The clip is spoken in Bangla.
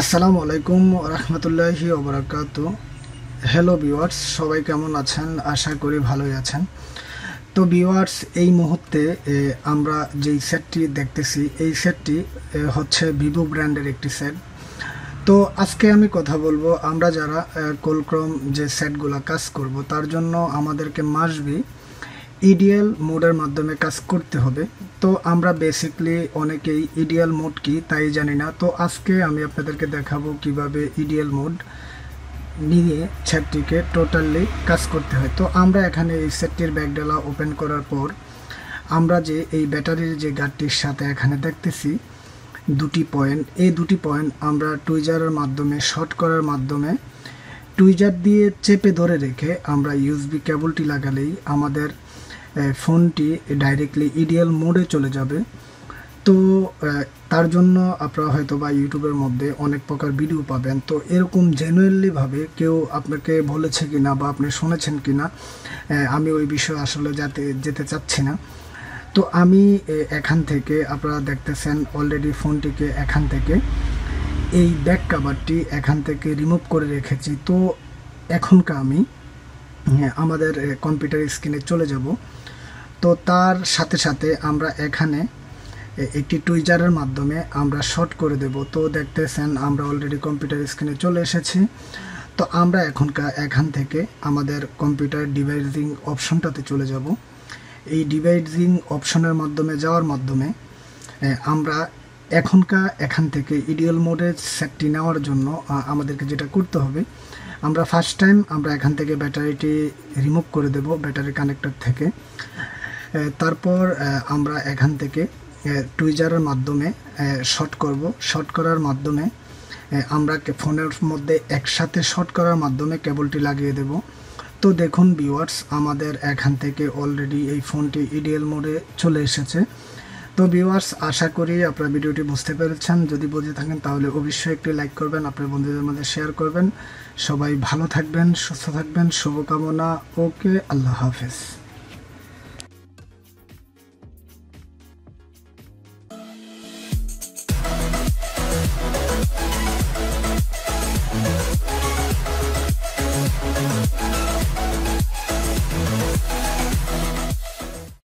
আসসালামু আলাইকুম রহমতুল্লাহি ওবরাকাতু। হ্যালো ভিউয়ার্স, সবাই কেমন আছেন? আশা করি ভালোই আছেন। তো ভিউয়ার্স, এই মুহূর্তে আমরা যেই সেটটি দেখতেছি এই সেটটি হচ্ছে ভিভো ব্র্যান্ডের একটি সেট। তো আজকে আমি কথা বলবো আমরা যারা কোলক্রম যে সেটগুলো কাজ করব তার জন্য আমাদেরকে মাসবি ইডিএল মোডের মাধ্যমে কাজ করতে হবে। তো আমরা বেসিকলি অনেকেই ইডিএল মোড কি তাই জানি না। তো আজকে আমি আপনাদেরকে দেখাবো কিভাবে ইডিএল মোড নিয়ে সেটটিকে টোটালি কাজ করতে হয়। তো আমরা এখানে এই সেটটির ব্যাকডালা ওপেন করার পর আমরা যে এই ব্যাটারির যে গার্ডটির সাথে এখানে দেখতেছি দুটি পয়েন্ট, এই দুটি পয়েন্ট আমরা টুইজারের মাধ্যমে শর্ট করার মাধ্যমে টুইজার দিয়ে চেপে ধরে রেখে আমরা ইউএসবি কেবলটি লাগালেই আমাদের ফোনটি ডাইরেক্টলি ইডিএল মোডে চলে যাবে। তো তার জন্য আপনারা হয়তো বা ইউটিউবের মধ্যে অনেক প্রকার ভিডিও পাবেন। তো এরকম জেনুইনলিভাবে কেউ আপনাকে বলেছে কিনা বা আপনি শুনেছেন কিনা আমি ওই বিষয়ে আসলে যেতে চাচ্ছি না। তো আমি এখান থেকে আপনারা দেখতেছেন অলরেডি ফোনটিকে এখান থেকে এই ব্যাক কাভারটি এখান থেকে রিমুভ করে রেখেছি। তো এখনকার আমি আমাদের কম্পিউটার স্ক্রিনে চলে যাব। তো তার সাথে সাথে আমরা এখানে একটি টুইজারের মাধ্যমে আমরা শর্ট করে দেব। তো দেখতেছেন আমরা অলরেডি কম্পিউটার স্ক্রিনে চলে এসেছি। তো আমরা এখান থেকে আমাদের কম্পিউটার ডিভাইসিং অপশনটাতে চলে যাব। এই ডিভাইসিং অপশনের মাধ্যমে যাওয়ার মাধ্যমে আমরা এখান থেকে ইডিএল মোডের সেটটি নেওয়ার জন্য আমাদেরকে যেটা করতে হবে, আমরা ফার্স্ট টাইম আমরা এখান থেকে ব্যাটারিটি রিমুভ করে দেব ব্যাটারি কানেক্টর থেকে। তারপর আমরা এখান থেকে টুইজারের মাধ্যমে শর্ট করব। শর্ট করার মাধ্যমে আমরা ফোনের মধ্যে একসাথে শর্ট করার মাধ্যমে কেবলটি লাগিয়ে দেব। তো দেখুন ভিউয়ার্স, আমাদের এখান থেকে অলরেডি এই ফোনটি ইডিএল মোডে চলে এসেছে। তো ভিউয়ার্স, আশা করি আপনারা ভিডিওটি বুঝতে পেরেছেন। যদি বুঝে থাকেন তাহলে অবশ্যই একটি লাইক করবেন, আপনার বন্ধুদের মধ্যে শেয়ার করবেন। সবাই ভালো থাকবেন, সুস্থ থাকবেন, শুভকামনা। ওকে, আল্লাহ হাফেজ।